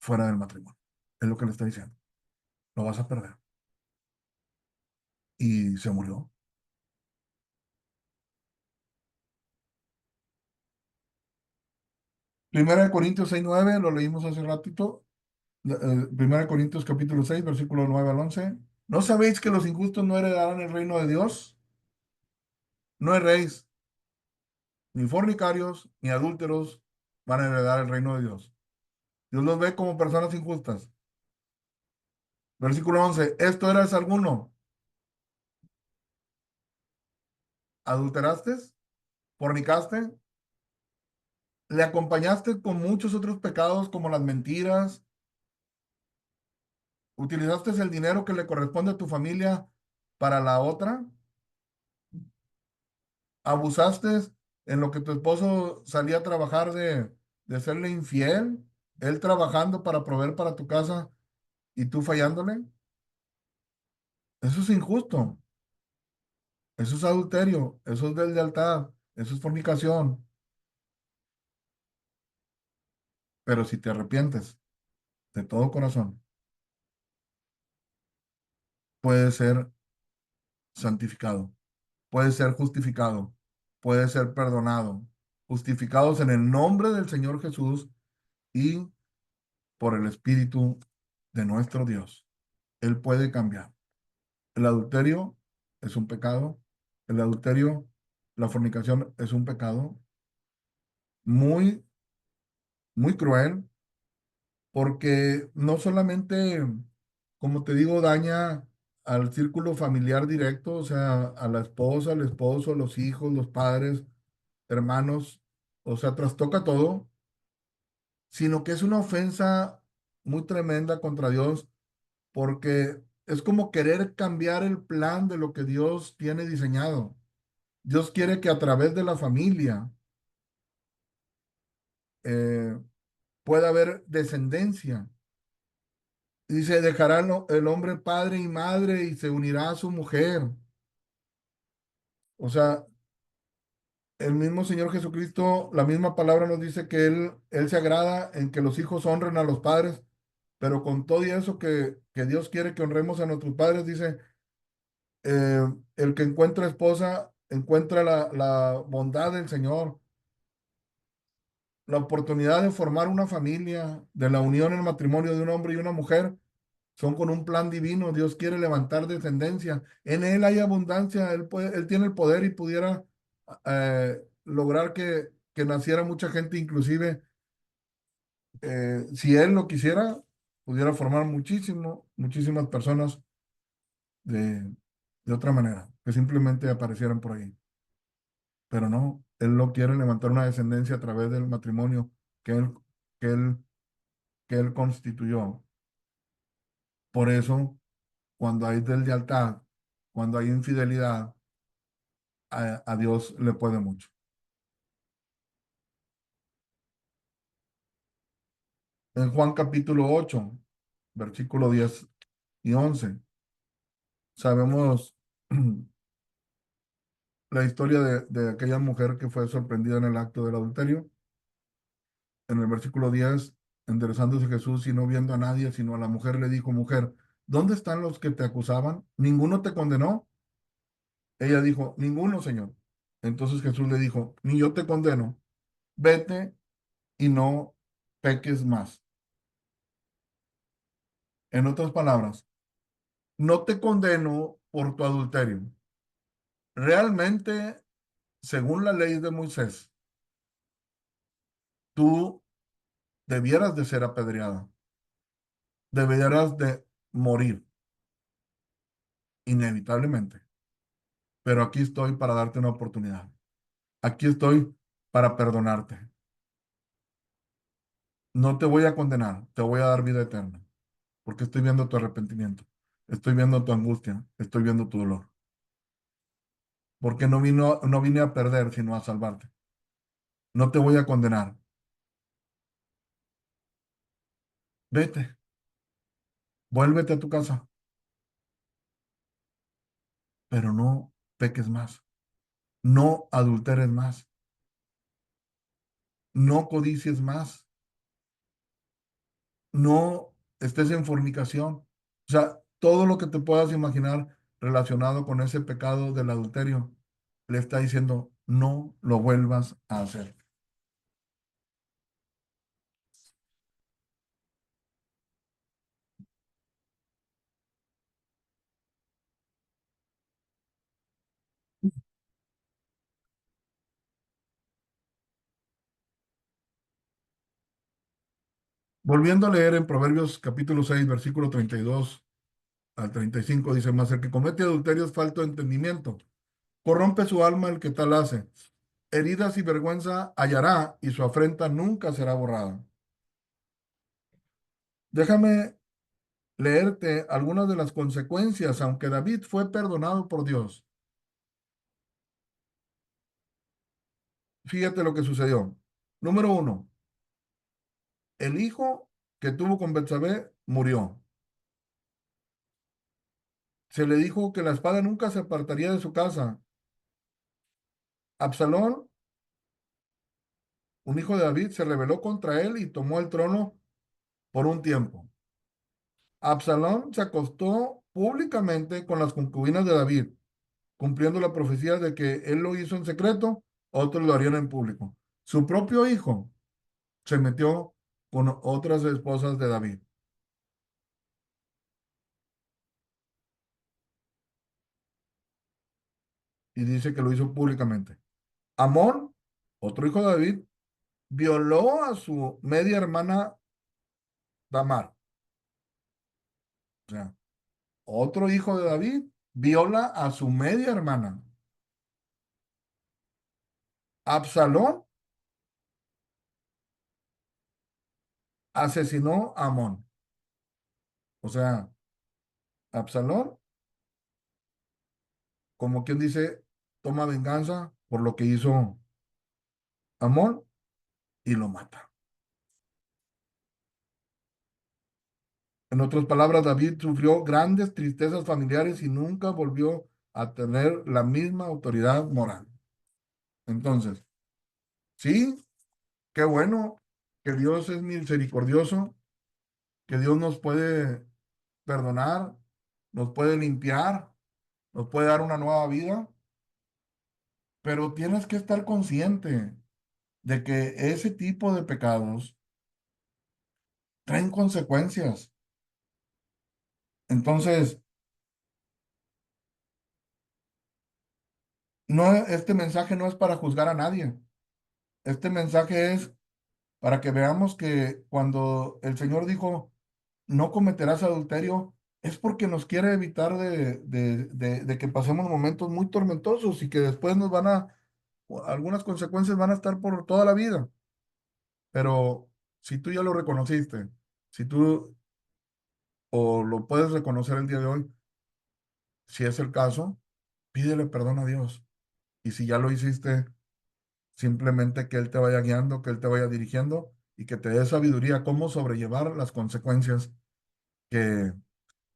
fuera del matrimonio. Es lo que le está diciendo. Lo vas a perder. Y se murió. Primera de Corintios 6:9, lo leímos hace ratito. Primera de Corintios capítulo 6, versículo 9 al 11. ¿No sabéis que los injustos no heredarán el reino de Dios? No erréis, ni fornicarios, ni adúlteros van a heredar el reino de Dios. Dios los ve como personas injustas. Versículo 11. ¿Esto eras alguno? ¿Adulteraste? ¿Fornicaste? ¿Le acompañaste con muchos otros pecados como las mentiras? ¿Utilizaste el dinero que le corresponde a tu familia para la otra? ¿Abusaste en lo que tu esposo salía a trabajar de serle infiel? Él trabajando para proveer para tu casa y tú fallándole. Eso es injusto. Eso es adulterio. Eso es deslealtad. Eso es fornicación. Pero si te arrepientes de todo corazón, puedes ser santificado, puedes ser justificado, puedes ser perdonado, justificados en el nombre del Señor Jesús y por el Espíritu de nuestro Dios. Él puede cambiar. El adulterio es un pecado. El adulterio, la fornicación es un pecado muy, muy cruel porque no solamente, como te digo, daña al círculo familiar directo, o sea, a la esposa, al esposo, los hijos, los padres, hermanos, o sea, trastoca todo, sino que es una ofensa muy tremenda contra Dios porque es como querer cambiar el plan de lo que Dios tiene diseñado. Dios quiere que a través de la familia eh, pueda haber descendencia. Dice, dejará el hombre padre y madre y se unirá a su mujer. O sea, el mismo Señor Jesucristo, la misma palabra nos dice que Él se agrada en que los hijos honren a los padres, pero con todo y eso que Dios quiere que honremos a nuestros padres, dice, eh, el que encuentra esposa encuentra la bondad del Señor, la oportunidad de formar una familia, de la unión en el matrimonio de un hombre y una mujer, son con un plan divino. Dios quiere levantar descendencia. En Él hay abundancia. Él tiene el poder y pudiera lograr que naciera mucha gente, inclusive si Él lo quisiera, pudiera formar muchísimas personas de, de otra manera, que simplemente aparecieran por ahí. Pero no, Él lo quiere levantar una descendencia a través del matrimonio que Él, que Él, que Él constituyó. Por eso, cuando hay deslealtad, cuando hay infidelidad, a Dios le puede mucho. En Juan capítulo 8 versículo 10 y 11 sabemos la historia de aquella mujer que fue sorprendida en el acto del adulterio. En el versículo 10 enderezándose Jesús y no viendo a nadie, sino a la mujer, le dijo, mujer, ¿dónde están los que te acusaban? ¿Ninguno te condenó? Ella dijo, ninguno, Señor. Entonces Jesús le dijo, ni yo te condeno, vete y no peques más. En otras palabras, no te condeno por tu adulterio. Realmente, según la ley de Moisés, tú debieras de ser apedreada, debieras de morir, inevitablemente. Pero aquí estoy para darte una oportunidad. Aquí estoy para perdonarte. No te voy a condenar, te voy a dar vida eterna, porque estoy viendo tu arrepentimiento, estoy viendo tu angustia, estoy viendo tu dolor, porque no vine a perder, sino a salvarte. No te voy a condenar. Vete, vuélvete a tu casa, pero no peques más, no adulteres más, no codicies más, no estés en fornicación. O sea, todo lo que te puedas imaginar relacionado con ese pecado del adulterio, le está diciendo, no lo vuelvas a hacer. Volviendo a leer en Proverbios capítulo 6 versículo 32 al 35 dice, más el que comete adulterio es falto de entendimiento, corrompe su alma el que tal hace. Heridas y vergüenza hallará y su afrenta nunca será borrada. Déjame leerte algunas de las consecuencias, aunque David fue perdonado por Dios. Fíjate lo que sucedió. Número uno, el hijo que tuvo con Betsabé murió. Se le dijo que la espada nunca se apartaría de su casa. Absalón, un hijo de David, se rebeló contra él y tomó el trono por un tiempo. Absalón se acostó públicamente con las concubinas de David, cumpliendo la profecía de que él lo hizo en secreto, otros lo harían en público. Su propio hijo se metió con otras esposas de David y dice que lo hizo públicamente. Amón, otro hijo de David, violó a su media hermana Tamar. O sea, otro hijo de David viola a su media hermana. Absalón asesinó a Amón. O sea, Absalón, como quien dice, toma venganza por lo que hizo Amón y lo mata. En otras palabras, David sufrió grandes tristezas familiares y nunca volvió a tener la misma autoridad moral. Entonces, sí, qué bueno que Dios es misericordioso, que Dios nos puede perdonar, nos puede limpiar, nos puede dar una nueva vida, pero tienes que estar consciente de que ese tipo de pecados traen consecuencias. Entonces, no, este mensaje no es para juzgar a nadie. Este mensaje es para que veamos que cuando el Señor dijo, no cometerás adulterio, es porque nos quiere evitar de que pasemos momentos muy tormentosos y que después algunas consecuencias van a estar por toda la vida. Pero si tú ya lo reconociste, si tú o lo puedes reconocer el día de hoy, si es el caso, pídele perdón a Dios. Y si ya lo hiciste, simplemente que Él te vaya guiando, que Él te vaya dirigiendo y que te dé sabiduría cómo sobrellevar las consecuencias que,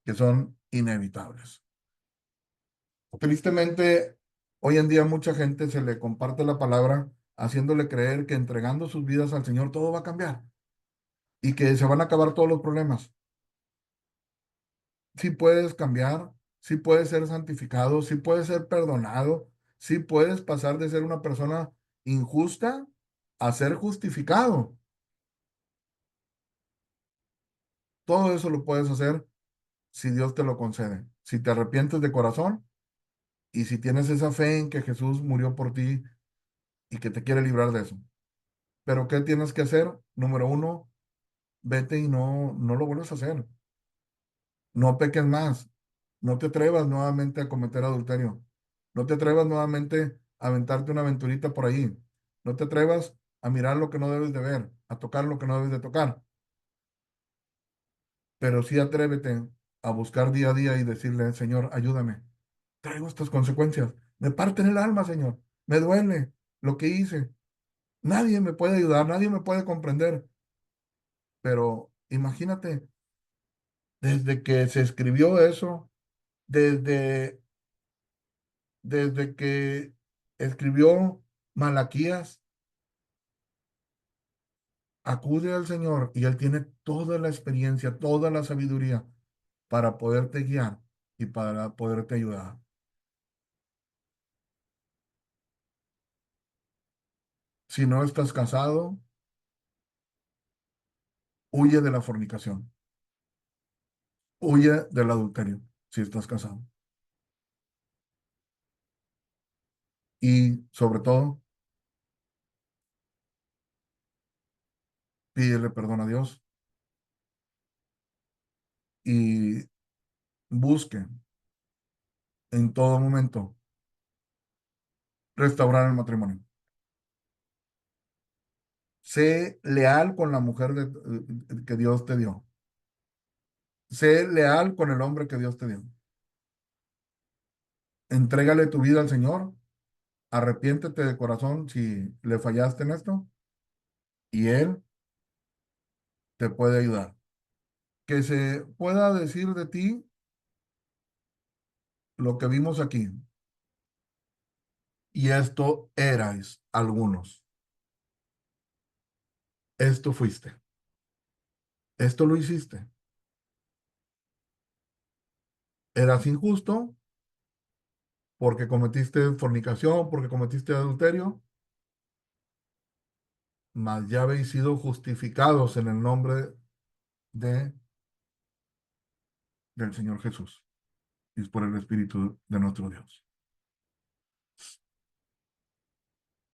que son inevitables. Tristemente, hoy en día mucha gente se le comparte la palabra haciéndole creer que entregando sus vidas al Señor todo va a cambiar y que se van a acabar todos los problemas. Sí puedes cambiar, sí puedes ser santificado, sí puedes ser perdonado, sí puedes pasar de ser una persona injusta a ser justificado. Todo eso lo puedes hacer si Dios te lo concede, si te arrepientes de corazón y si tienes esa fe en que Jesús murió por ti y que te quiere librar de eso. Pero ¿qué tienes que hacer? Número uno, vete y no lo vuelvas a hacer. No peques más. No te atrevas nuevamente a cometer adulterio. No te atrevas nuevamente a aventarte una aventurita por ahí. No te atrevas a mirar lo que no debes de ver, a tocar lo que no debes de tocar. Pero sí atrévete a buscar día a día y decirle, Señor, ayúdame. Traigo estas consecuencias. Me parten el alma, Señor. Me duele lo que hice. Nadie me puede ayudar, nadie me puede comprender. Pero imagínate, desde que se escribió eso, desde, desde que escribió Malaquías, acude al Señor y Él tiene toda la experiencia, toda la sabiduría para poderte guiar y para poderte ayudar. Si no estás casado, huye de la fornicación, huye del adulterio, si estás casado. Y sobre todo, pídele perdón a Dios y busque en todo momento restaurar el matrimonio. Sé leal con la mujer que Dios te dio. Sé leal con el hombre que Dios te dio. Entrégale tu vida al Señor. Arrepiéntete de corazón si le fallaste en esto y Él te puede ayudar. Que se pueda decir de ti lo que vimos aquí. Y esto erais algunos. Esto fuiste. Esto lo hiciste. Eras injusto porque cometiste fornicación, porque cometiste adulterio, mas ya habéis sido justificados en el nombre de, del Señor Jesús y es por el Espíritu de nuestro Dios.